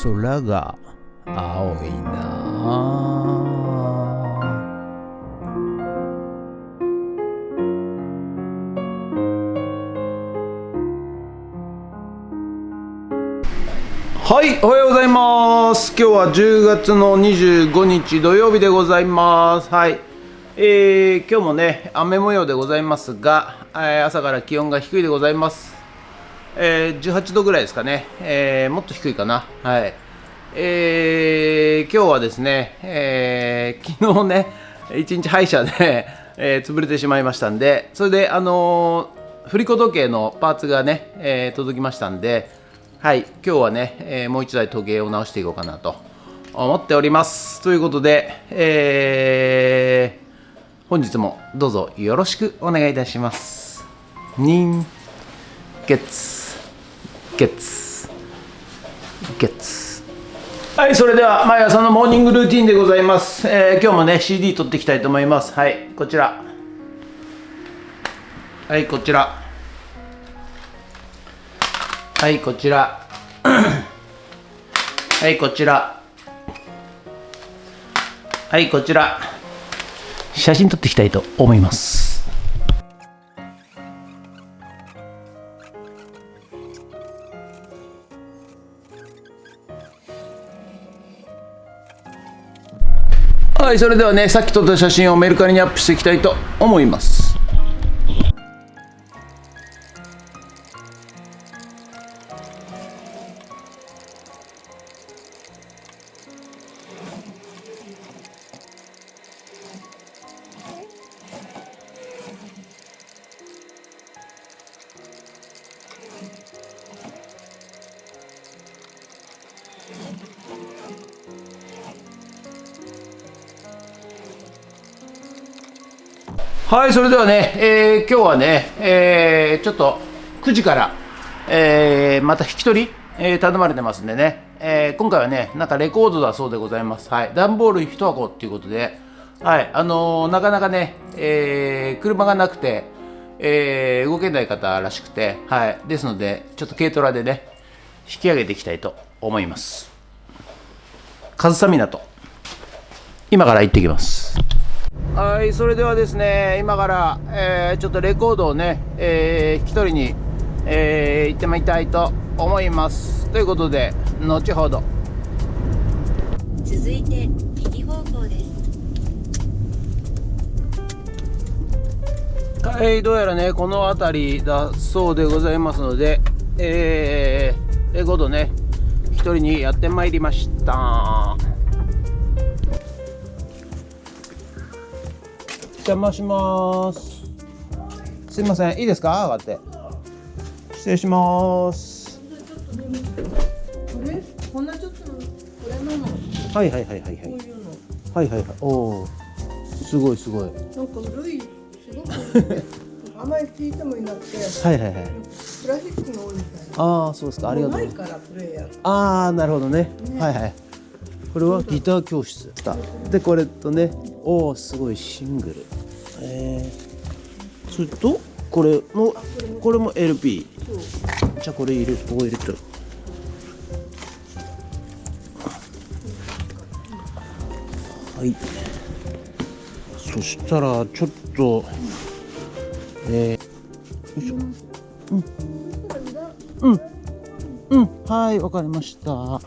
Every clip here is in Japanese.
空が青いな。はい、おはようございます。今日は10月の25日土曜日でございます。はい、今日もね雨模様でございますが、朝から気温が低いでございます。18度ぐらいですかね、もっと低いかな。はい、今日はですね、昨日ね1日歯医者で、潰れてしまいましたんで、それで振り子時計のパーツがね、届きましたんで、はい、今日はね、もう一台時計を直していこうかなと思っております。ということで、本日もどうぞよろしくお願いいたします。人月月月。はい、それでは毎朝のモーニングルーティンでございます。今日もね CD 撮っていきたいと思います。はい、こちら、はい、こちら、はい、こちらはい、こちら、はい、こちら、写真撮っていきたいと思います。はい、それではね、さっき撮った写真をメルカリにアップしていきたいと思います。はい、それではね、今日はね、ちょっと9時から、また引き取り、頼まれてますんでね、今回はね、なんかレコードだそうでございます。はい、段ボール1箱っていうことで、はい、なかなかね、車がなくて、動けない方らしくて、はい、ですので、ちょっと軽トラでね、引き上げていきたいと思います。上総湊、今から行ってきます。はい、それではですね、今から、ちょっとレコードをね、引き取りに、行ってみたいと思います。ということで、後ほど。続いて右方向です。はい、どうやらね、この辺りだそうでございますので、レコードね、引き取りにやってまいりました。お邪魔します。すいません、いいですか、上がって。失礼します。こんなちょっとのこれなの。はいはいはいはいはい。こういうの。はいはいはい。おお、すごいすごい。なんか古い、すごくあまり聞いてもいなくて。はいはいはい。プラスチックが多いみたいな。ああ、そうですか。ありがとうございます。ないからプレイヤー。ああ、なるほどね。はいはい。これはギター教室だ。で、これとね、おお、すごいシングル。それとこれも LP。じゃあこれここ入れてる。はい。そしたらちょっとよいしょ。はい、わかりました。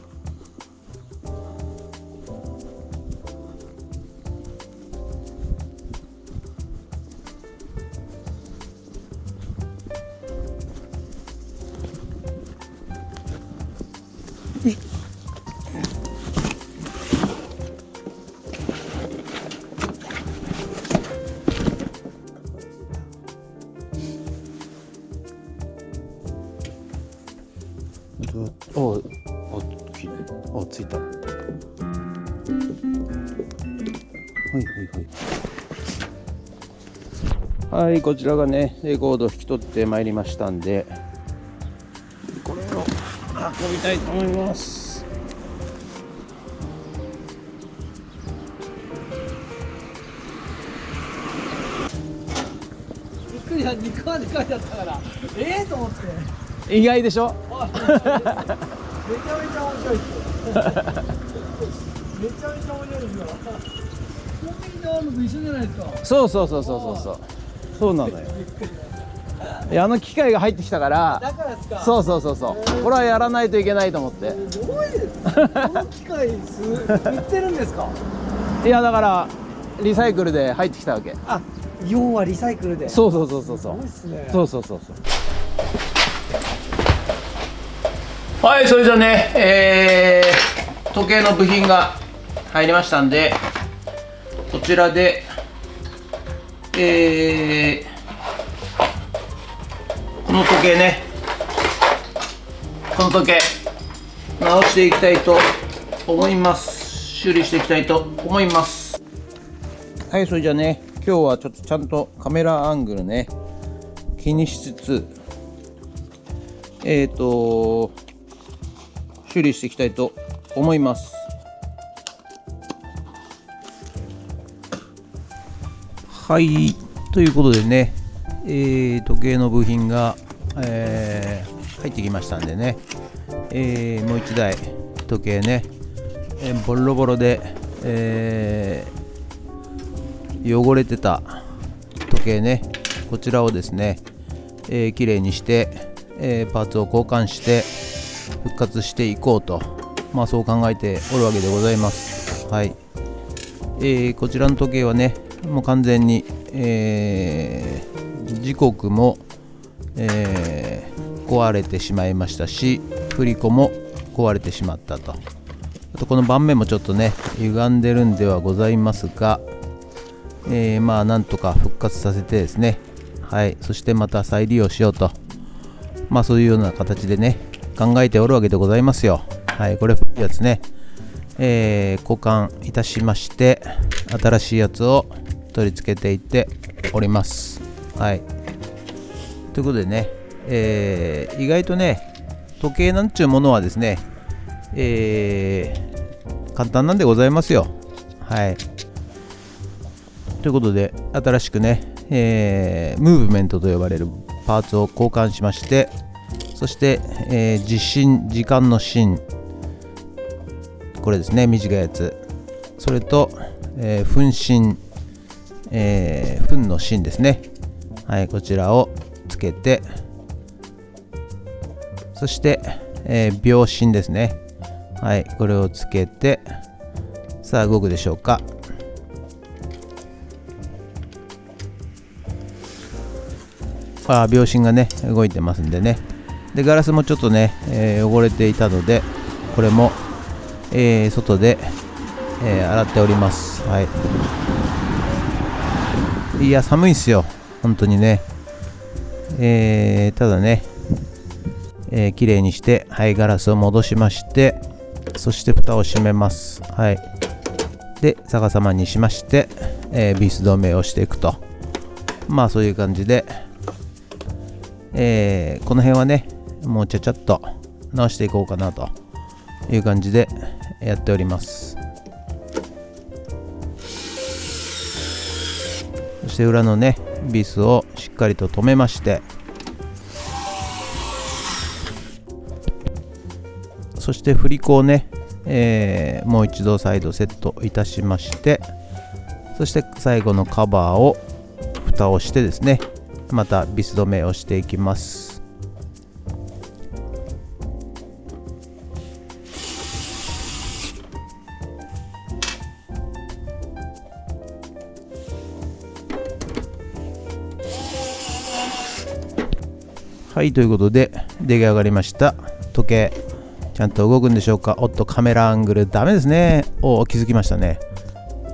ついた。はいはいはい。はい、こちらがね、レコード引き取ってまいりましたんで、これを運びたいと思います。びっくりした、2個まで書いてあったからと思って。意外でしょ。めちゃめちゃ面白いですよ。めちゃめちゃ面白いですよ。コンビニであるのと一緒じゃないですか。そうそうなのよ。いや、あの機械が入ってきたからだからですか。そうこれはやらないといけないと思ってすごいです。この機械売ってるんですか。いやだからリサイクルで入ってきたわけ。あ、要はリサイクルで。そうすごいっすね。そうはい、それじゃあね、時計の部品が入りましたんで、こちらでこの時計ね、直していきたいと思います。修理していきたいと思います。はい、それじゃあね、今日はちょっとちゃんとカメラアングルね気にしつつ修理していきたいと思います。はい、ということでね、時計の部品が、入ってきましたんでね、もう一台時計ね、ボロボロで、汚れてた時計ね、こちらをですね、きれいにして、パーツを交換して復活していこうと、そう考えておるわけでございます。はい、こちらの時計はね、もう完全に、時刻も、壊れてしまいましたし、振り子も壊れてしまったと。あとこの盤面もちょっとね歪んでるんではございますが、なんとか復活させてですね、はい、そしてまた再利用しようと、そういうような形でね考えておるわけでございますよ。はい、これ古いやつね、交換いたしまして、新しいやつを取り付けていっております。はい、ということでね、意外とね時計なんちゅうものはですね、簡単なんでございますよ。はい、ということで新しくね、ムーブメントと呼ばれるパーツを交換しまして、そして、時間の芯、これですね、短いやつ、それと、分芯、分の芯ですね、はい、こちらをつけて、そして、秒針ですね、はい、これをつけて、さあ動くでしょうか。秒針がね動いてますんでね。でガラスもちょっとね、汚れていたので、これも、外で、洗っております。はい、いや寒いっすよ本当にね。ただね、きれいにして、はい、ガラスを戻しまして、そして蓋を閉めます。はい、で逆さまにしまして、ビス止めをしていくと、そういう感じで、この辺はねもうちゃちゃっと直していこうかなという感じでやっております。そして裏のねビスをしっかりと留めまして、そして振り子をね、もう一度再度セットいたしまして、そして最後のカバーを蓋をしてですね、またビス止めをしていきます。はい、ということで出来上がりました時計、ちゃんと動くんでしょうか。おっと、カメラアングルダメですね。気づきましたね。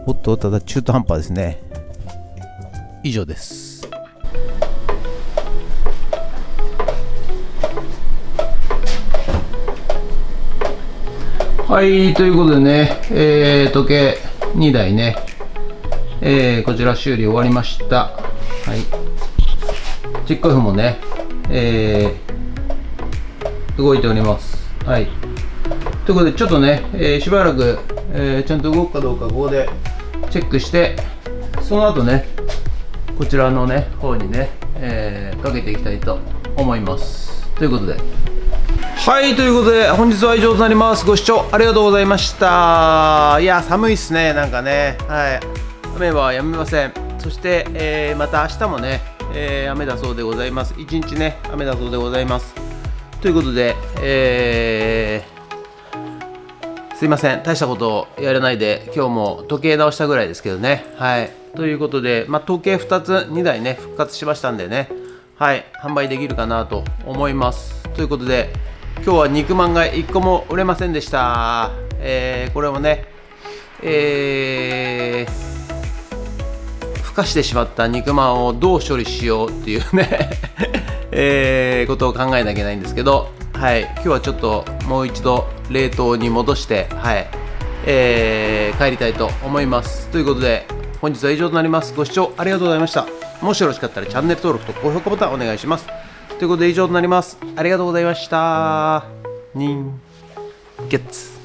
おっと、ただ中途半端ですね。以上です。はい、ということでね、時計2台ね、こちら修理終わりました。はい、チェックオフもね、動いております。はい、ということでちょっとね、しばらく、ちゃんと動くかどうかここでチェックして、その後ねこちらのね方にね、かけていきたいと思います。ということではいということで本日は以上となります。ご視聴ありがとうございました。いや寒いっすね、なんかね、はい、雨はやみません。そして、また明日もね、雨だそうでございます。一日ね雨だそうでございます。ということで、すいません、大したことをやらないで今日も時計直したぐらいですけどね。はいということで、時計2台ね復活しましたんでね、はい販売できるかなと思います。ということで今日は肉まんが1個も売れませんでした。これもね、ふかしてしまった肉まんをどう処理しようっていうねことを考えなきゃいけないんですけど、はい、今日はちょっともう一度冷凍に戻して、はい帰りたいと思います。ということで本日は以上となります。ご視聴ありがとうございました。もしよろしかったらチャンネル登録と高評価ボタンお願いします。ということで以上となります。ありがとうございました。ニンゲッツ。